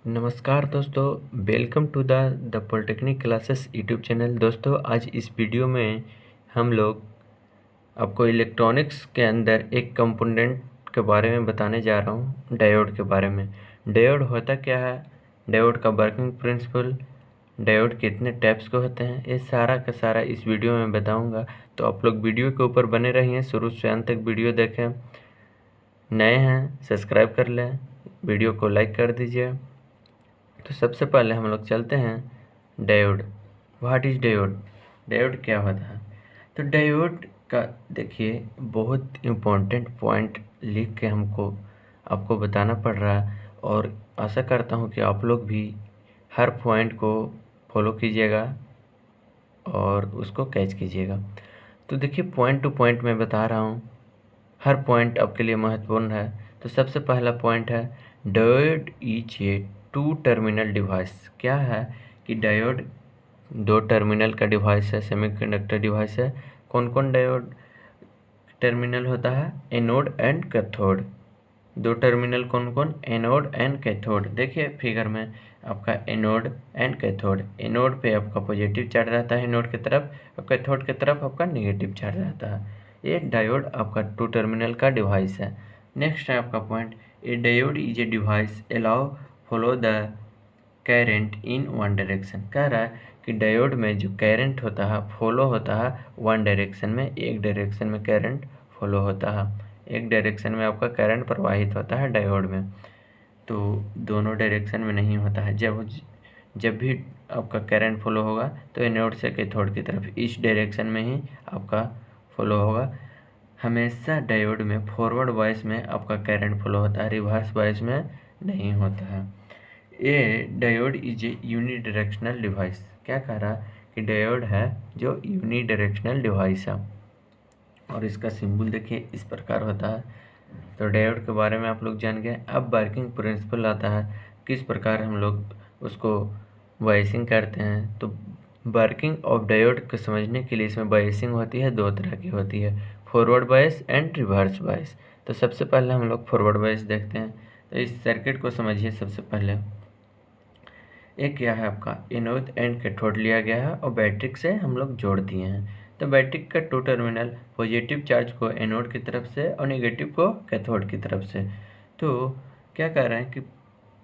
नमस्कार दोस्तों, welcome to the polytechnic classes YouTube channel. दोस्तों, आज इस वीडियो में हम लोग आपको इलेक्ट्रॉनिक्स के अंदर एक कंपोनेंट के बारे में बताने जा रहा हूँ, डायोड के बारे में। डायोड होता क्या है, डायोड का वर्किंग प्रिंसिपल, डायोड कितने टाइप्स के होते हैं, ये सारा का सारा इस वीडियो में बताऊँगा। तो आप लोग वीडियो के ऊपर बने रहिए, शुरू से अंत तक वीडियो देखें। नए हैं सब्सक्राइब कर लें, वीडियो को लाइक कर दीजिए। तो सबसे पहले हम लोग चलते हैं diode. What is diode, diode क्या होता है। तो डायोड का देखिए बहुत इम्पोर्टेंट पॉइंट लिख के हमको आपको बताना पड़ रहा है, और आशा करता हूँ कि आप लोग भी हर पॉइंट को फॉलो कीजिएगा और उसको कैच कीजिएगा। तो देखिए पॉइंट टू पॉइंट मैं बता रहा हूँ, हर पॉइंट आपके लिए महत्वपूर्ण है। तो सबसे पहला पॉइंट है diode is a two terminal device. क्या है कि डायोड दो टर्मिनल का डिवाइस है, सेमीकंडक्टर डिवाइस है। कौन कौन डायोड टर्मिनल होता है, एनोड एंड कैथोड। दो टर्मिनल कौन कौन, एनोड एंड कैथोड। देखिए फिगर में आपका एनोड एंड कैथोड। एनोड पे आपका पॉजिटिव चार्ज रहता है एनोड की तरफ, और कैथोड की तरफ आपका नेगेटिव चार्ज रहता है। ये डायोड आपका टू टर्मिनल का डिवाइस है। नेक्स्ट है आपका point, A diode is a device allow follow the current in one direction. कह रहा है कि डायोड में जो करंट होता है फॉलो होता है वन डायरेक्शन में, एक डायरेक्शन में करंट फॉलो होता है, एक डायरेक्शन में आपका करंट प्रवाहित होता है डायोड में। तो दोनों डायरेक्शन में नहीं होता है। जब भी आपका करंट फॉलो होगा तो एनोड से कैथोड की तरफ इस डायरेक्शन में ही आपका फॉलो होगा। हमेशा डायोड में फॉरवर्ड वाइज में आपका करंट फॉलो होता है, रिवर्स वाइज में नहीं होता है। ये diode is A unidirectional device. क्या कह रहा है कि डायोड है जो यूनिडायरेक्शनल डिवाइस है, और इसका सिंबल देखिए इस प्रकार होता है। तो डायोड के बारे में आप लोग जान गए। अब वर्किंग प्रिंसिपल आता है, किस प्रकार हम लोग उसको वाइसिंग करते हैं। तो वर्किंग ऑफ डायोड को समझने के लिए इसमें वाइसिंग होती है, दो तरह की होती है, forward bias and reverse bias. तो सबसे पहले हम लोग फॉरवर्ड बायस देखते हैं। तो इस सर्किट को समझिए। सबसे पहले एक क्या है आपका एनोड एंड कैथोड लिया गया है, और बैटरी से हम लोग जोड़ दिए हैं। तो बैटरी का टू टर्मिनल पॉजिटिव चार्ज को एनोड की तरफ से और नेगेटिव को कैथोड की तरफ से। तो क्या कह रहे हैं कि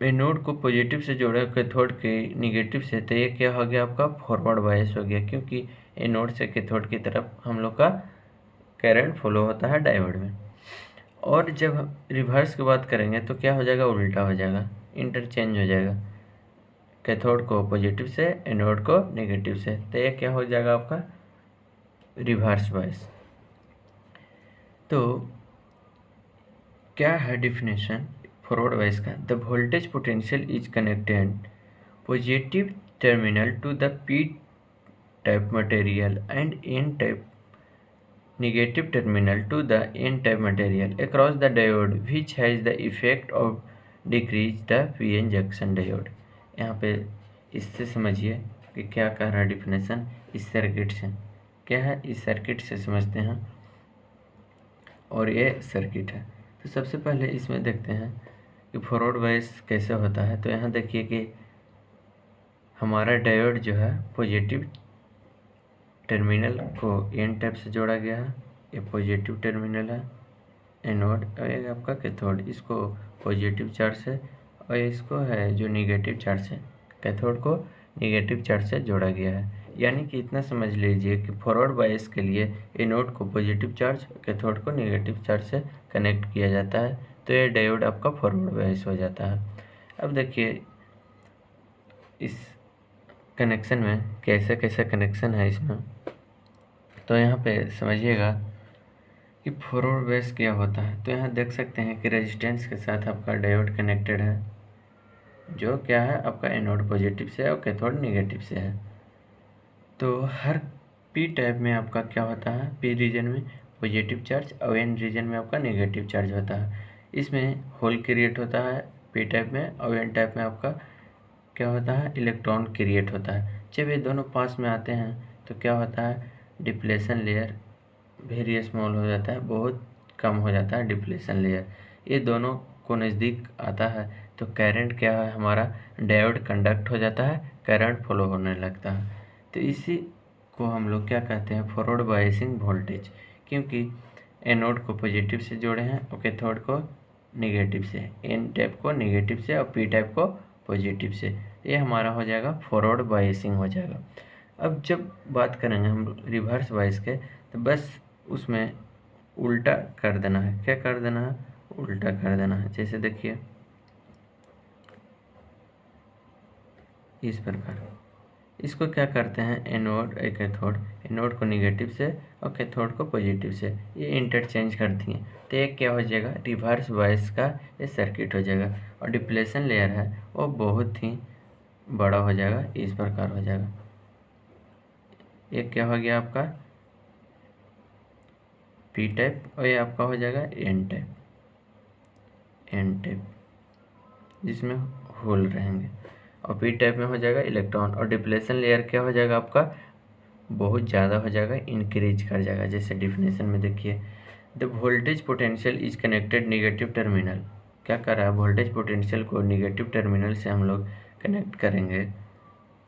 एनोड को पॉजिटिव से जोड़ा कैथोड के नेगेटिव से, तो ये क्या हो गया आपका फॉरवर्ड बायस हो गया, क्योंकि एनोड से कैथोड की तरफ हम लोग का करंट फॉलो होता है डायोड में। और जब हम रिवर्स की बात करेंगे तो क्या हो जाएगा, उल्टा हो जाएगा, इंटरचेंज हो जाएगा, कैथोड को पॉजिटिव से एनोड को नेगेटिव से। तो ये क्या हो जाएगा आपका रिवर्स बायस। तो क्या है डिफिनेशन फॉरवर्ड बायस का, the voltage potential is connected positive terminal to the P type material and N type negative terminal to the n-type material across the diode which has the effect of decrease the p-n junction diode। यहाँ पे इससे समझिए कि क्या कह रहा है definition इस सर्किट से। क्या है, इस सर्किट से समझते हैं, और ये सर्किट है। तो सबसे पहले इसमें देखते हैं कि फॉरवर्ड बायस कैसे होता है। तो यहाँ देखिए कि हमारा डायोड जो है पॉजिटिव टर्मिनल को एन टाइप से जोड़ा गया है, ये पॉजिटिव टर्मिनल है एनोड, और ये आपका कैथोड, इसको पॉजिटिव चार्ज से, और इसको है जो नेगेटिव चार्ज से, कैथोड को नेगेटिव चार्ज से जोड़ा गया है। यानी कि इतना समझ लीजिए कि फॉरवर्ड बायस के लिए एनोड को पॉजिटिव चार्ज, कैथोड को नेगेटिव चार्ज से कनेक्ट किया जाता है। तो ये डायोड आपका फॉरवर्ड बायस हो जाता है। अब देखिए इस कनेक्शन में कैसे कैसे कनेक्शन है इसमें। तो यहाँ पे समझिएगा कि फॉरवर्ड बायस क्या होता है। तो यहाँ देख सकते हैं कि रेजिस्टेंस के साथ आपका डायोड कनेक्टेड है, जो क्या है आपका एनोड पॉजिटिव से और कैथोड नेगेटिव से है। तो हर पी टाइप में आपका क्या होता है, पी रीजन में पॉजिटिव चार्ज और एन रीजन में आपका नेगेटिव चार्ज होता है। इसमें होल क्रिएट होता है पी टाइप में, और एन टाइप में आपका क्या होता है, इलेक्ट्रॉन क्रिएट होता है। जब ये दोनों पास में आते हैं तो क्या होता है, डिप्लेशन लेयर वेरी स्मॉल हो जाता है, बहुत कम हो जाता है डिप्लेशन लेयर। ये दोनों को नज़दीक आता है तो करंट क्या है हमारा, डायोड कंडक्ट हो जाता है, करंट फ्लो होने लगता है। तो इसी को हम लोग क्या कहते हैं, फॉरवर्ड बायसिंग वोल्टेज, क्योंकि एनोड को पॉजिटिव से जोड़े हैं और कैथोड को नेगेटिव से, एन टाइप को नेगेटिव से और पी टाइप को पॉजिटिव से, ये हमारा हो जाएगा फॉरवर्ड बायसिंग हो जाएगा। अब जब बात करेंगे हम रिवर्स बायस के, तो बस उसमें उल्टा कर देना है। क्या कर देना है, उल्टा कर देना है। जैसे देखिए इस प्रकार, इसको क्या करते हैं, एनोड कैथोड, एनोड को नेगेटिव से और कैथोड को पॉजिटिव से ये इंटरचेंज कर दिए, तो ये क्या हो जाएगा, रिवर्स बायस का ये सर्किट हो जाएगा। और डिप्लेशन लेयर है वो बहुत ही बड़ा हो जाएगा, इस प्रकार हो जाएगा। एक क्या हो गया आपका पी टाइप और ये आपका हो जाएगा एन टाइप, एन टाइप जिसमें होल रहेंगे, और पी टाइप में हो जाएगा इलेक्ट्रॉन। और डिप्लेशन लेयर क्या हो जाएगा आपका, बहुत ज़्यादा हो जाएगा, इंक्रीज कर जाएगा। जैसे डिफिनेशन में देखिए, the voltage potential is connected negative terminal, क्या कर रहा है, वोल्टेज पोटेंशियल को नेगेटिव टर्मिनल से हम लोग कनेक्ट करेंगे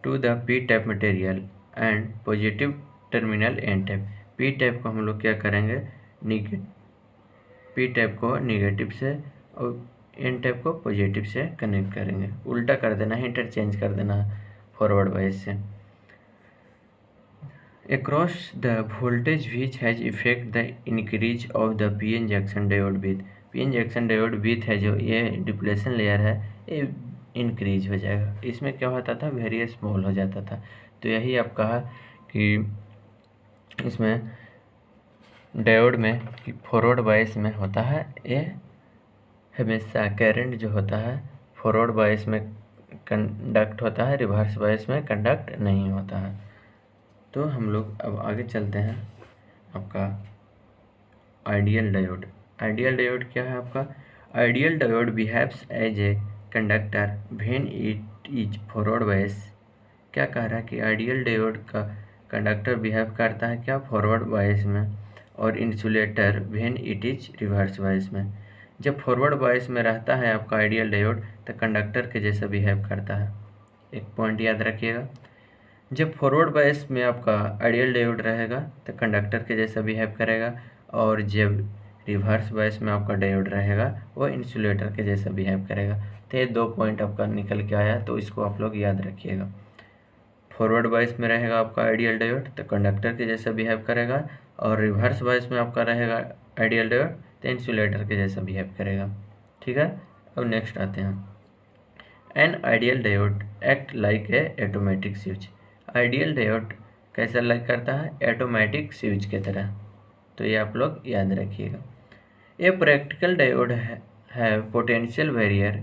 to the P type material and positive terminal N type. P type को हम लोग क्या करेंगे, पी टाइप को नेगेटिव से और एन टाइप को पॉजिटिव से कनेक्ट करेंगे। उल्टा कर देना है, इंटरचेंज कर देना है फॉरवर्ड वाइज से। Across the voltage which has effect the increase of the p-n junction diode width, p-n junction diode width है जो ये डिप्लेशन लेयर है, ये इंक्रीज हो जाएगा। इसमें क्या होता था, वेरी स्मॉल हो जाता था। तो यही आप कहा कि इसमें डायोड में फॉरवर्ड बायस में होता है, ये हमेशा करंट जो होता है फॉरवर्ड बायस में कंडक्ट होता है, रिवर्स बायस में कंडक्ट नहीं होता है। तो हम लोग अब आगे चलते हैं। आपका आइडियल डायोड, आइडियल डायोड क्या है आपका, ideal diode behaves as a conductor when it is forward bias. क्या कह रहा है कि आइडियल डायोड का कंडक्टर बिहेव करता है क्या, फॉरवर्ड बायस में, और insulator when it is reverse bias में। जब फॉरवर्ड बायस में रहता है आपका आइडियल डायोड, तो कंडक्टर के जैसा बिहेव करता है। एक पॉइंट याद रखिएगा, जब फॉरवर्ड बायस में आपका आइडियल डायोड रहेगा तो कंडक्टर के जैसा बिहेव करेगा, और जब रिवर्स बायस में आपका डायोड रहेगा वो इंसुलेटर के जैसा बिहेव करेगा। तो ये 2 पॉइंट आपका निकल के आया, तो इसको आप लोग याद रखिएगा। फॉरवर्ड बायस में रहेगा आपका आइडियल डायोड तो कंडक्टर के जैसा बिहेव करेगा, और रिवर्स बायस में आपका रहेगा आइडियल डायोड तो इंसुलेटर के जैसा बिहेव करेगा। ठीक है, अब नेक्स्ट आते हैं। An ideal diode act like a automatic switch, ideal diode कैसा लाइक करता है, ऑटोमेटिक स्विच की तरह। तो ये आप लोग याद रखिएगा। ये प्रैक्टिकल डायोड है potential barrier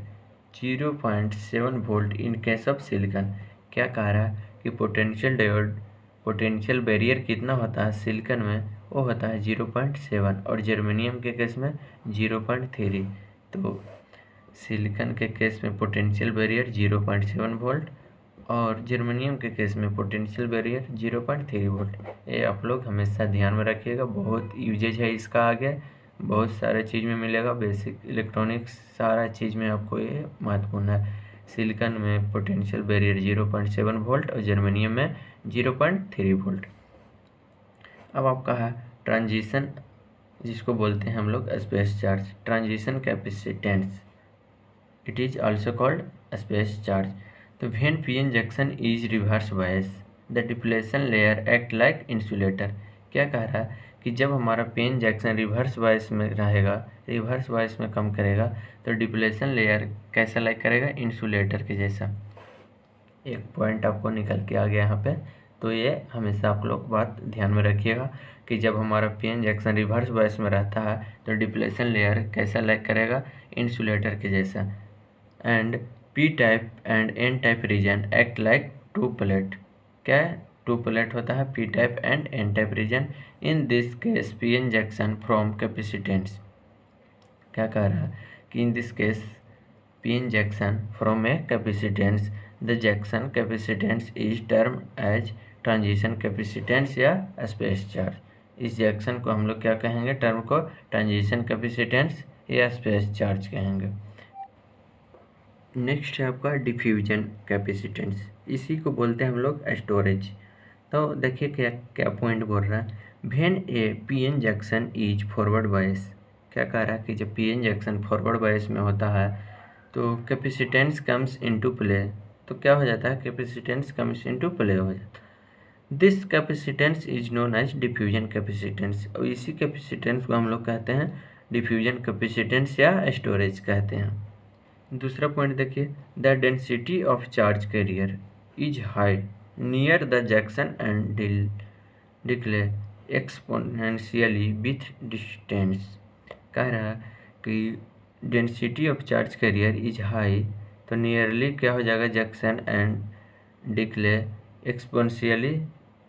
0.7 volt in case of silicon. क्या कह रहा है कि पोटेंशियल डायोड पोटेंशियल बैरियर कितना होता है सिलिकॉन में, वो होता है 0.7, और जर्मेनियम के केस में 0.3। तो सिलिकॉन के केस में पोटेंशियल बैरियर 0.7 वोल्ट और जर्मेनियम के केस में पोटेंशियल बैरियर 0.3 वोल्ट। ये आप लोग हमेशा ध्यान में रखिएगा, बहुत यूजेज है इसका, आगे बहुत सारे चीज़ में मिलेगा, बेसिक इलेक्ट्रॉनिक्स सारा चीज़ में आपको ये महत्वपूर्ण है। सिलिकॉन में पोटेंशियल बैरियर 0.7 वोल्ट और जर्मेनियम में 0.3 वोल्ट। अब आपका है ट्रांजिशन, जिसको बोलते हैं हम लोग space charge, transition capacitance, it is also called space charge. तो when P N junction is reverse bias the depletion layer act like insulator. क्या कह रहा है कि जब हमारा पी-एन जंक्शन रिवर्स बायस में रहेगा, रिवर्स बायस में कम करेगा, तो डिप्लेशन लेयर कैसा लाइक करेगा, इंसुलेटर के जैसा। एक पॉइंट आपको निकल के आ गया यहाँ पे। तो ये हमेशा आप लोग बात ध्यान में रखिएगा कि जब हमारा पी-एन जंक्शन रिवर्स बायस में रहता है तो डिप्लेशन लेयर कैसा लाइक करेगा, इंसुलेटर के जैसा। And P type and N type region act like two plate. क्या है, टू प्लेट होता है P type and N type region. In this case P N junction from capacitance. क्या कह रहा है कि in this case P N junction from a capacitance, the junction capacitance is term as transition capacitance या space charge. इस junction को हम लोग क्या कहेंगे, टर्म को ट्रांजिशन कैपेसिटेंस या स्पेस चार्ज कहेंगे। नेक्स्ट है आपका डिफ्यूजन कैपेसिटेंस, इसी को बोलते हैं हम लोग स्टोरेज। तो देखिए क्या क्या पॉइंट बोल रहा है, when A PN junction is forward bias. क्या कह रहा है कि जब पीएन जंक्शन फॉरवर्ड बायस में होता है तो कैपेसिटेंस कम्स इनटू प्ले। तो क्या हो जाता है, कैपेसिटेंस कम्स इनटू प्ले हो जाता है। This capacitance is known as diffusion capacitance, और इसी कैपेसिटेंस को हम लोग कहते हैं डिफ्यूजन कैपेसिटेंस या स्टोरेज कहते हैं। दूसरा पॉइंट देखिए, the density of charge carrier is high near the junction and decay exponentially with distance. कह रहा है कि density of charge carrier is high, तो नियरली क्या हो जाएगा, junction and decay exponentially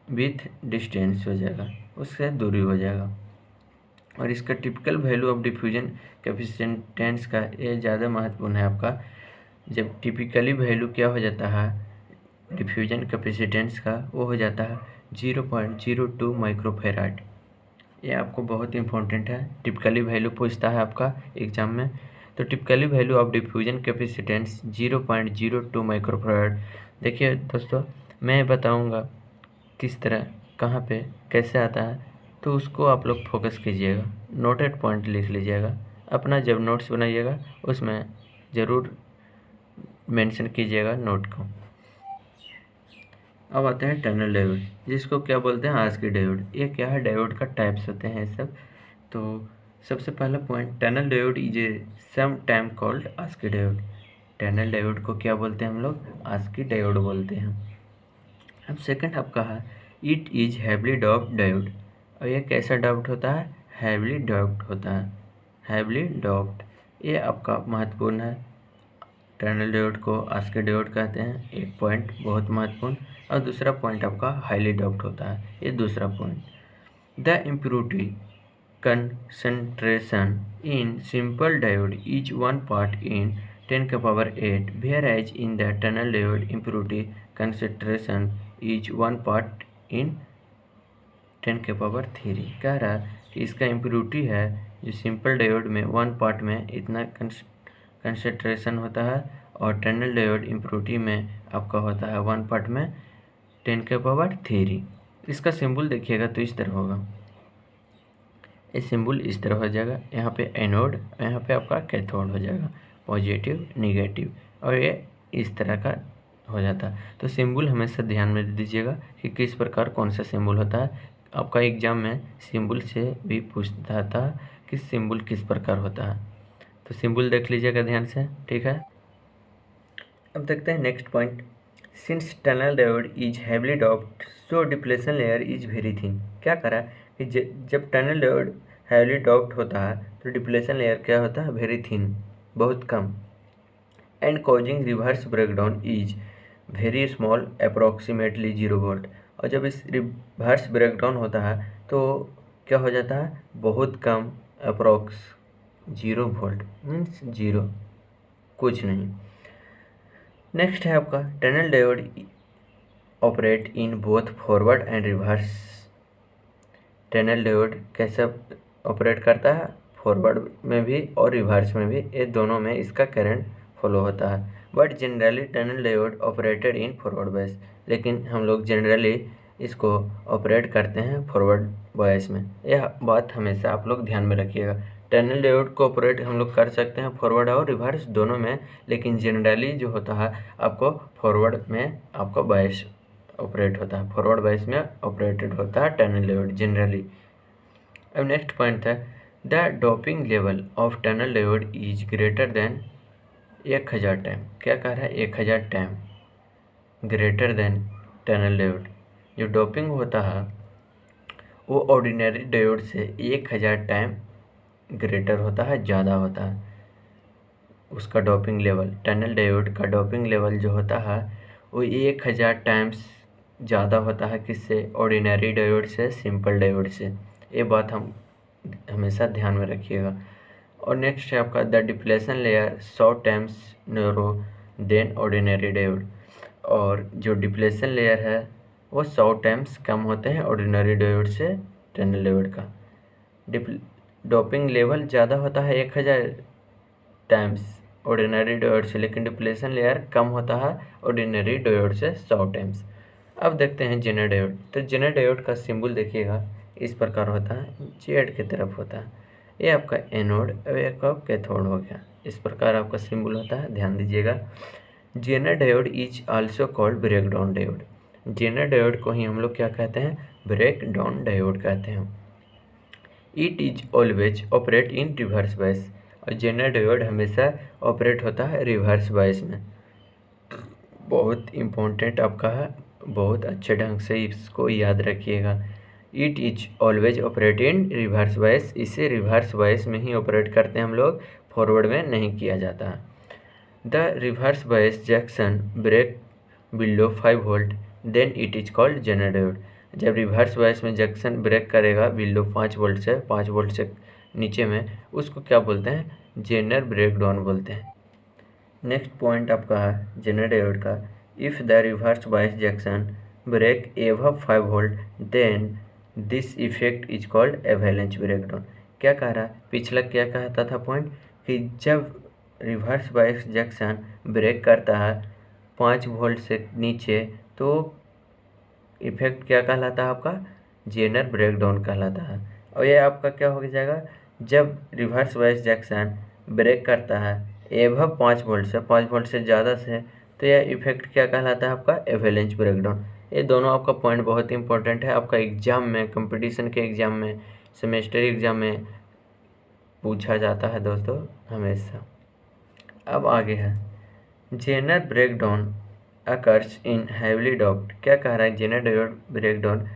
with distance हो जाएगा, उससे दूरी हो जाएगा। और इसका typical value of diffusion capacitance का ये ज़्यादा महत्वपूर्ण है आपका। जब टिपिकली वैल्यू क्या हो जाता है डिफ्यूजन कैपेसिटेंस का, वो हो जाता है 0.02 माइक्रोफेराड। ये आपको बहुत इंपॉर्टेंट है, टिपिकली वैल्यू पूछता है आपका एग्जाम में। तो typically value of diffusion capacitance 0.02 microfarad. देखिए दोस्तों, मैं बताऊंगा किस तरह कहाँ पे कैसे आता है, तो उसको आप लोग फोकस कीजिएगा, नोटेड पॉइंट लिख लीजिएगा अपना। जब नोट्स बनाइएगा उसमें ज़रूर मेंशन कीजिएगा नोट को। अब आते हैं टनल डायोड, जिसको क्या बोलते हैं आस्की डायोड। ये क्या है, डायोड का टाइप्स होते हैं सब। तो सबसे पहला point, tunnel diode is a some time called Esaki diode. Tunnel diode को क्या बोलते हैं हम लोग, आस्की डायोड बोलते हैं। अब सेकंड आपका है, it is heavily doped diode. और ये कैसा डॉप्ड होता है, हैवली डॉप्ड होता है, हैवली डॉप्ड। ये आपका महत्वपूर्ण है, टनल डायोड को आस्की डायोड कहते हैं, एक पॉइंट बहुत महत्वपूर्ण। और दूसरा पॉइंट आपका हाईली डॉप्ड होता है, ये दूसरा point. The impurity concentration in simple diode is 1 part in 10 के power 8, whereas in the tunnel diode impurity concentration is 1 part in 10 के पावर 3। कह रहा है कि इसका इम्प्योरिटी है जो सिंपल डायोड में 1 पार्ट में इतना कंसंट्रेशन होता है, और टनल डायोड इम्प्योरिटी में आपका होता है 1 पार्ट में 10 के पावर 3। इसका सिंबल देखिएगा तो इस तरह होगा, ये सिंबल इस तरह हो जाएगा, यहाँ पे एनोड, यहाँ पे आपका कैथोड हो जाएगा, पॉजिटिव नेगेटिव, और ये इस तरह का हो जाता है। तो सिंबल हमेशा ध्यान में दीजिएगा कि किस प्रकार कौन सा सिंबल होता है। आपका एग्जाम में सिंबल से भी पूछता था कि सिंबल किस प्रकार होता है, तो सिंबल देख लीजिएगा ध्यान से, ठीक है। अब देखते हैं next point, since tunnel diode is heavily doped so depletion layer is very thin. क्या करा कि जब टनल डायोड हैवली डॉप्ड होता है तो डिप्लेशन लेयर क्या होता है, वेरी थिन, बहुत कम। And causing reverse breakdown is very small approximately 0 volt. और जब इस रिवर्स ब्रेकडाउन होता है तो क्या हो जाता है, बहुत कम, अप्रॉक्स 0 वोल्ट मीन्स 0, कुछ नहीं। नेक्स्ट है आपका, tunnel diode operate in both forward and reverse. Tunnel diode कैसे ऑपरेट करता है, फॉरवर्ड में भी और रिवर्स में भी, ये दोनों में इसका करंट फ्लो होता है। But generally tunnel diode operated in forward bias, लेकिन हम लोग जनरली इसको ऑपरेट करते हैं फॉरवर्ड बायस में। यह बात हमेशा आप लोग ध्यान में रखिएगा। टनल डायोड को ऑपरेट हम लोग कर सकते हैं फॉरवर्ड और रिवर्स दोनों में, लेकिन जनरली जो होता है आपको फॉरवर्ड में आपका बायस ऑपरेट होता है, फॉरवर्ड बायस में ऑपरेटेड होता है टनल डायोड जनरली। अब नेक्स्ट पॉइंट है, the doping level of tunnel diode is greater than 1000 time. क्या कह रहा है, 1000 time greater than tunnel diode. जो डोपिंग होता है वो ऑर्डिनरी डायोड से 1000 टाइम ग्रेटर होता है, ज़्यादा होता है उसका डोपिंग लेवल। टनल डायोड का डोपिंग लेवल जो होता है वो 1000 टाइम्स ज़्यादा होता है, किससे, ऑर्डिनरी डायोड से, सिंपल डायोड से। ये बात हम हमेशा ध्यान में रखिएगा। और नेक्स्ट है आपका, the depletion layer 100 times narrow then ordinary diode. और जो डिप्लेशन लेयर है वो 100 टाइम्स कम होते हैं ऑर्डिनरी डायोड से टनल डायोड का। डोपिंग लेवल ज़्यादा होता है 1000 टाइम्स ऑर्डिनरी डायोड से, लेकिन डिप्लेशन लेयर कम होता है ऑर्डिनरी डायोड से 100 टाइम्स। अब देखते हैं जेनर डायोड। तो जेनर डायोड का सिंबल देखिएगा इस प्रकार होता है, जेड की तरफ होता है। ये आपका एनोड और एक कैथोड हो गया, इस प्रकार आपका सिंबल होता है, ध्यान दीजिएगा। Zener diode is also called break down diode. Zener diode को ही हम लोग क्या कहते हैं, ब्रेक डाउन डायोड कहते हैं। It is always operate in reverse bias, और जेनर डायोड हमेशा ऑपरेट होता है रिवर्स बायस में। बहुत इम्पोर्टेंट आपका है, बहुत अच्छे ढंग से इसको याद रखिएगा। It is always operate in reverse bias, इसे रिवर्स बायस में ही ऑपरेट करते हैं हम लोग, फॉरवर्ड में नहीं किया जाता है। The reverse bias junction break below 5 volt then it is called Zener diode. जब रिवर्स बायस में जंक्शन ब्रेक करेगा बिलो 5 वोल्ट से, 5 वोल्ट से नीचे में, उसको क्या बोलते हैं, जेनर ब्रेक डाउन बोलते हैं। नेक्स्ट पॉइंट आपका है जेनर डायोड का, if the reverse bias junction break above 5 volt then this effect is called avalanche breakdown. क्या कह रहा है, पिछला क्या कहता था पॉइंट, कि जब रिवर्स बायस जंक्शन ब्रेक करता है 5 वोल्ट से नीचे, तो इफेक्ट क्या कहलाता है आपका, जेनर ब्रेकडाउन कहलाता है। और ये आपका क्या हो जाएगा, जब रिवर्स बायस जंक्शन ब्रेक करता है एबव 5 वोल्ट से, 5 वोल्ट से ज़्यादा से, तो यह इफेक्ट क्या कहलाता है आपका, एवेलेंच ब्रेकडाउन। ये दोनों आपका पॉइंट बहुत इंपॉर्टेंट है, आपका एग्जाम में, कंपटीशन के एग्जाम में, सेमेस्टर एग्जाम में पूछा जाता है दोस्तों हमेशा। अब आगे है Zener breakdown occurs in heavily doped. क्या कह रहा है, जेनर डायोड ब्रेकडाउन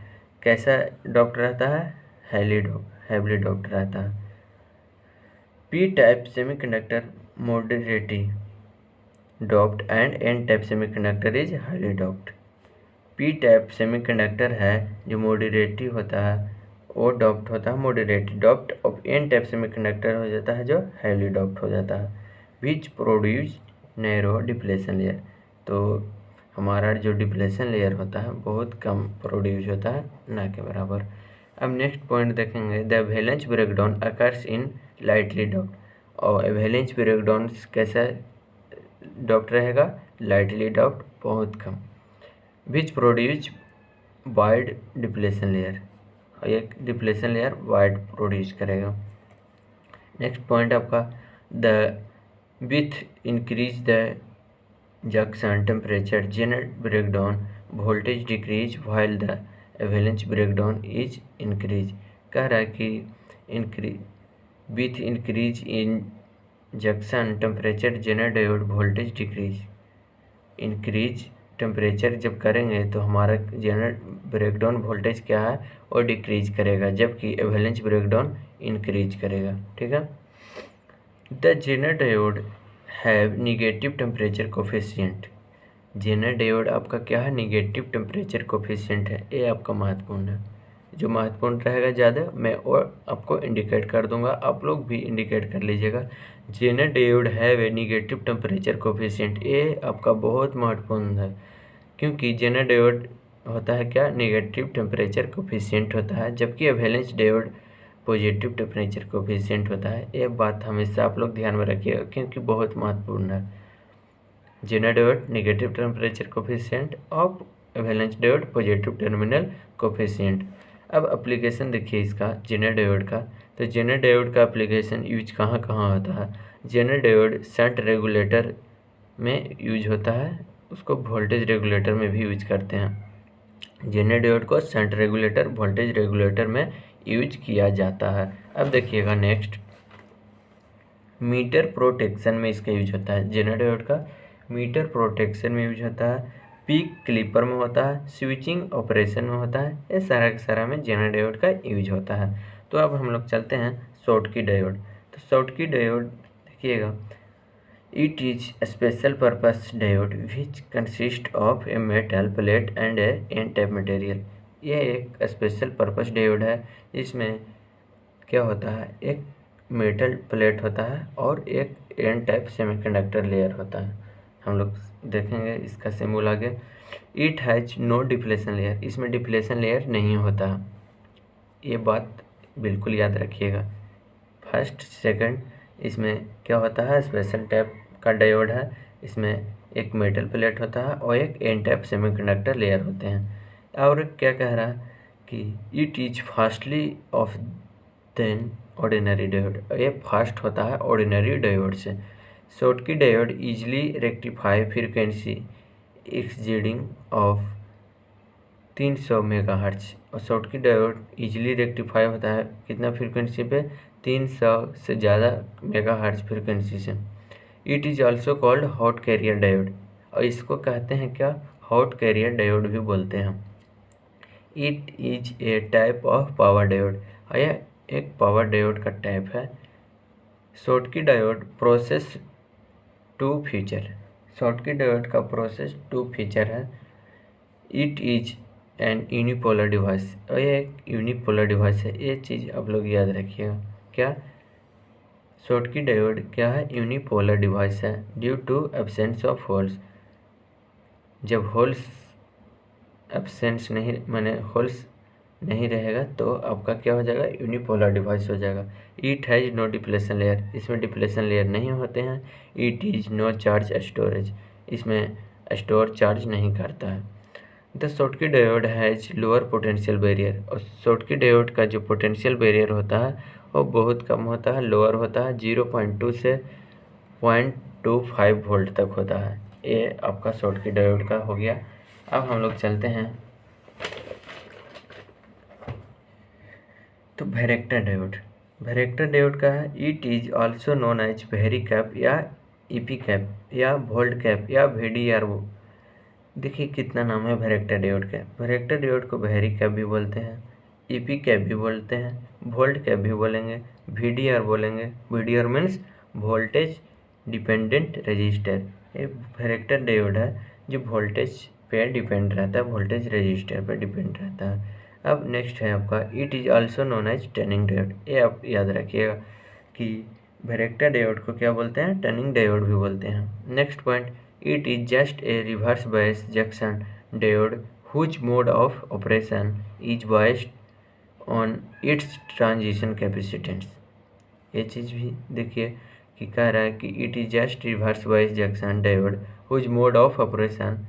कैसा डॉप्ड रहता है, हैवीली डॉप्ड रहता है। P type semiconductor moderately doped and N type semiconductor is highly doped. P type semiconductor है जो मॉडरेटली होता है, वो डॉप्ड होता है, मॉडरेटली डॉप्ड। और एन टाइप सेमीकंडक्टर हो जाता है जो हाईली डॉप्ड हो जाता है। Which produce narrow depletion layer. तो हमारा जो डिप्लेशन लेयर होता है बहुत कम प्रोड्यूस होता है, ना के बराबर। अब नेक्स्ट पॉइंट देखेंगे, the avalanche breakdown occurs in lightly doped. और एवेलेंच ब्रेकडाउन कैसा डॉप्ड रहेगा, लाइटली डॉप्ड, बहुत कम। Which produce wide depletion layer, एक डिप्लेशन लेयर वाइड प्रोड्यूस करेगा। नेक्स्ट पॉइंट आपका, the with increase the junction temperature Zener breakdown voltage decrease while the avalanche breakdown is increase. कह रहा है कि with increase in junction temperature Zener diode voltage decrease. Increase temperature जब करेंगे तो हमारा जेनर ब्रेकडाउन वोल्टेज क्या है, और डिक्रीज करेगा, जबकि एवेलेंच ब्रेकडाउन इंक्रीज करेगा। ठीक है। The Zener diode have negative temperature coefficient. Zener diode आपका क्या है, निगेटिव टेम्परेचर कोफिशिएंट है, ये आपका महत्वपूर्ण है। जो महत्वपूर्ण रहेगा ज़्यादा मैं और आपको इंडिकेट कर दूंगा, आप लोग भी इंडिकेट कर लीजिएगा। Zener diode have a negative temperature coefficient, ये आपका बहुत महत्वपूर्ण है, क्योंकि जेनर डायोड होता है क्या, निगेटिव टेम्परेचर कोफिशिएंट होता है, जबकि avalanche diode positive temperature coefficient होता है। ये बात हमेशा आप लोग ध्यान में रखिएगा, क्योंकि बहुत महत्वपूर्ण है। Zener diode negative temperature coefficient और avalanche diode positive terminal coefficient. अब एप्लीकेशन देखिए इसका जेनर डायोड का। तो जेनर डायोड का एप्लीकेशन यूज कहाँ कहाँ होता है। जेनर डायोड शंट रेगुलेटर में यूज होता है, उसको वोल्टेज रेगुलेटर में भी यूज करते हैं। जेनर डायोड को शंट रेगुलेटर, वोल्टेज रेगुलेटर में यूज किया जाता है। अब देखिएगा नेक्स्ट, मीटर प्रोटेक्शन में इसका यूज होता है। जेनर डायोड का मीटर प्रोटेक्शन में यूज होता है, पीक क्लिपर में होता है, स्विचिंग ऑपरेशन में होता है, ये सारा के सारा में जेनर डायोड का यूज होता है। तो अब हम लोग चलते हैं शॉर्टकी डायोड। तो शॉर्टकी डायोड देखिएगा, it is special purpose diode which consist of a metal plate and a N type material. यह एक स्पेशल पर्पस डायोड है, इसमें क्या होता है, एक मेटल प्लेट होता है और एक एन टाइप सेमीकंडक्टर लेयर होता है। हम लोग देखेंगे इसका सिंबल आगे। It has no depletion layer, इसमें डिप्लेशन लेयर नहीं होता, ये बात बिल्कुल याद रखिएगा। फर्स्ट सेकंड इसमें क्या होता है, स्पेशल टाइप का डायोड है। इसमें एक मेटल प्लेट होता है और एक एन टाइप सेमीकंडक्टर लेयर होते हैं। और क्या कह रहा है कि it is fastly of than ordinary diode, ये फास्ट होता है ऑर्डिनरी डायोड से। Schottky diode easily rectify frequency exceeding of 300 megahertz, और शॉटकी डायोड इजीली रेक्टिफाई होता है कितना फ्रीक्वेंसी पे, 300 से ज़्यादा मेगाहर्ट्ज फ्रीक्वेंसी से। It is also called hot carrier diode, और इसको कहते हैं क्या, हॉट कैरियर डायोड भी बोलते हैं। It is a type of power diode, और यह एक पावर डायोड का टाइप है। Schottky diode process two feature, Schottky diode का प्रोसेस टू फीचर है। It is an unipolar device, और ये एक यूनिपोलर डिवाइस है, ये चीज़ आप लोग याद रखिएगा। क्या शॉटकी डायोड क्या है, यूनिपोलर डिवाइस है due to absence of holes. जब होल्स एब्सेंस नहीं माने होल्स नहीं रहेगा तो आपका क्या हो जाएगा, यूनिपोलर डिवाइस हो जाएगा। It has no depletion layer, इसमें डिप्लेशन लेयर नहीं होते हैं। It is no charge storage, इसमें स्टोर चार्ज नहीं करता है। The Schottky diode has lower potential barrier, और शॉटकी डायोड का जो पोटेंशियल बैरियर होता है वो बहुत कम होता है, लोअर होता है, 0.2 से 0.25 वोल्ट तक होता है। ये आपका शॉटकी डायोड का हो गया। अब हम लोग चलते हैं तो वैरेक्टर डायोड। वैरेक्टर डायोड का है, it is also known as varicap या ईपी कैप या वोल्ट कैप या VDR। देखिए कितना नाम है वैरेक्टर डायोड का। वैरेक्टर डायोड को वेरी कैप भी बोलते हैं, ईपी कैप भी बोलते हैं, वोल्ट कैप भी बोलेंगे, VDR बोलेंगे। VDR means voltage dependent register. ये वैरेक्टर डायोड है जो वोल्टेज पे डिपेंड रहता है, वोल्टेज रजिस्टर पे डिपेंड रहता है। अब नेक्स्ट है आपका, it is also known as turning diode. ये आप याद रखिएगा कि वैरेक्टर डायोड को क्या बोलते हैं, टर्निंग डायोड भी बोलते हैं। Next point, it is just a reverse bias junction diode whose mode of operation is biased on its transition capacitance. ये चीज़ भी देखिए कि कह रहा है कि it is just reverse bias junction diode whose mode of operation,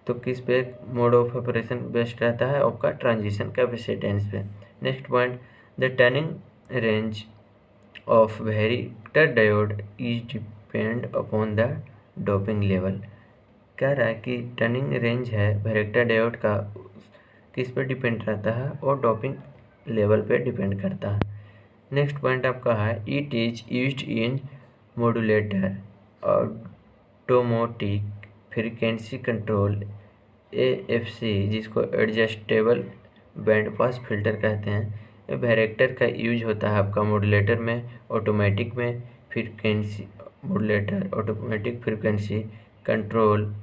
तो किस पे मोड ऑफ ऑपरेशन बेस्ट रहता है, आपका ट्रांजिशन कैपेसिटेंस पे। Next point, the turning range of varactor diode is depend upon the doping level. कह रहा है कि टर्निंग रेंज है वैरेक्टर डायोड का किस पे डिपेंड रहता है, और डोपिंग लेवल पे डिपेंड करता है। नेक्स्ट पॉइंट आपका है, it is used in modulator automatic frequency control AFC, जिसको एडजस्टेबल बैंड पास फिल्टर कहते हैं। वैरेक्टर का यूज होता है आपका मॉड्यूलेटर में, ऑटोमेटिक में frequency modulator, automatic frequency control,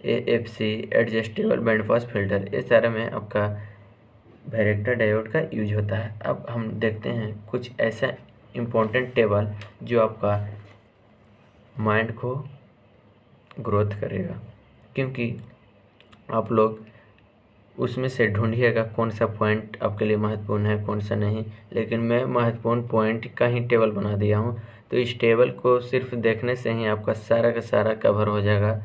AFC adjustable band pass filter, ये सारे में आपका वैरेक्टर डायोड का यूज होता है। अब हम देखते हैं कुछ ऐसा इम्पोर्टेंट टेबल जो आपका माइंड को ग्रोथ करेगा, क्योंकि आप लोग उसमें से ढूंढिएगा कौन सा पॉइंट आपके लिए महत्वपूर्ण है कौन सा नहीं, लेकिन मैं महत्वपूर्ण पॉइंट का ही टेबल बना दिया हूँ। तो इस टेबल को सिर्फ देखने से ही आपका सारा का सारा कवर हो जाएगा।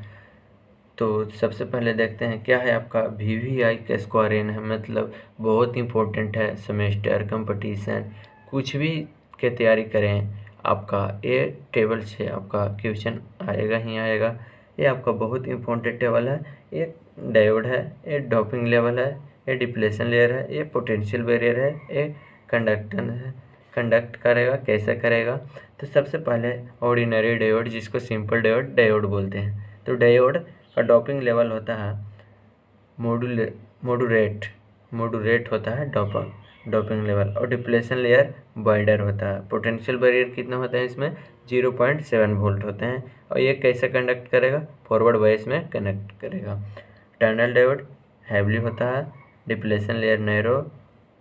तो सबसे पहले देखते हैं क्या है आपका VVI का स्क्वायर एन है, मतलब बहुत इंपॉर्टेंट है, सेमेस्टर कंपटीशन कुछ भी के तैयारी करें आपका ये टेबल से आपका क्वेश्चन आएगा ही आएगा। ये आपका बहुत इंपॉर्टेंट टेबल है। ये डायोड है, ये डोपिंग लेवल है, ये डिप्लेशन लेयर है, ये पोटेंशियल बैरियर है, ये कंडक्टन है, कंडक्ट करेगा कैसे करेगा। तो सबसे पहले ऑर्डिनरी डायोड, जिसको सिंपल डायोड बोलते हैं। तो डायोड का डोपिंग लेवल होता है मॉडरेट होता है डोपिंग लेवल, और डिप्लेशन लेयर वाइडर होता है। पोटेंशियल बैरियर कितना होता है इसमें, 0.7 वोल्ट होते हैं, और ये कैसे कंडक्ट करेगा, फॉरवर्ड बायस में कनेक्ट करेगा। टर्नल डायोड हैवी होता है, डिप्लेशन लेयर नैरो,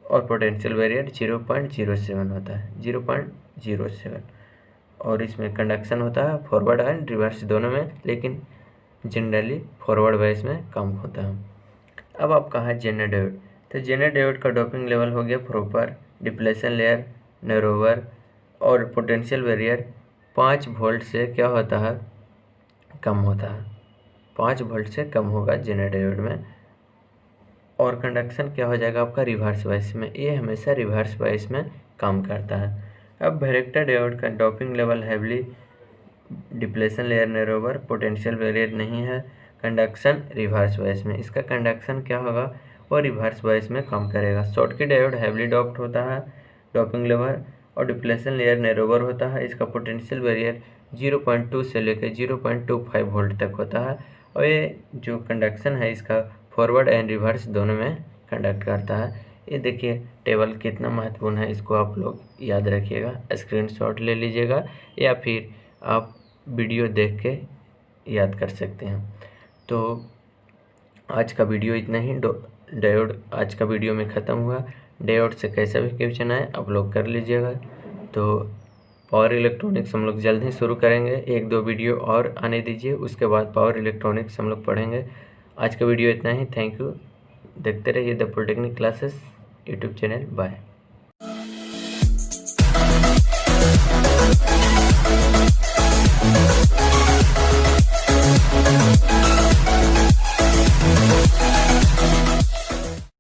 और पोटेंशियल बैरियर 0.07 होता है, 0.07, और इसमें कंडक्शन होता है फॉरवर्ड एंड रिवर्स दोनों में, लेकिन जनरली फॉरवर्ड बायस में कम होता है। अब आप कहा जेनर डायोड, तो जेनर डायोड का डोपिंग लेवल हो गया प्रॉपर, डिप्लेशन लेयर नैरोवर, और पोटेंशियल बैरियर 5 वोल्ट से क्या होता है, कम होता है, 5 वोल्ट से कम होगा जेनर डायोड में, और कंडक्शन क्या हो जाएगा आपका रिवर्स बायस में। ये हमेशा रिवर्स बायस में काम करता है। अब वैरेक्टर डायोड का doping level heavily, depletion layer narrower, potential barrier नहीं है, कंडक्शन रिवर्स बायस में। इसका कंडक्शन क्या होगा, वो रिवर्स बायस में काम करेगा। शॉटकी डायोड हैवली डॉप्ड होता है, डोपिंग लेवल और डिप्लेशन लेयर नैरोवर होता है। इसका पोटेंशियल बैरियर 0.2 से लेकर 0.25 वोल्ट तक होता है, और ये जो कंडक्शन है इसका फॉरवर्ड एंड रिवर्स दोनों में कंडक्ट करता है। ये देखिए टेबल कितना महत्वपूर्ण है, इसको आप लोग याद रखिएगा, स्क्रीनशॉट ले लीजिएगा या फिर आप वीडियो देख के याद कर सकते हैं। तो आज का वीडियो इतना ही। डायोड आज का वीडियो में ख़त्म हुआ। डायोड से कैसा भी क्वेश्चन आए आप लोग कर लीजिएगा। तो पावर इलेक्ट्रॉनिक्स हम लोग जल्द ही शुरू करेंगे, 1-2 वीडियो और आने दीजिए, उसके बाद पावर इलेक्ट्रॉनिक्स हम लोग पढ़ेंगे। आज का वीडियो इतना ही। Thank you. देखते रहिए the polytechnic classes YouTube channel. Bye.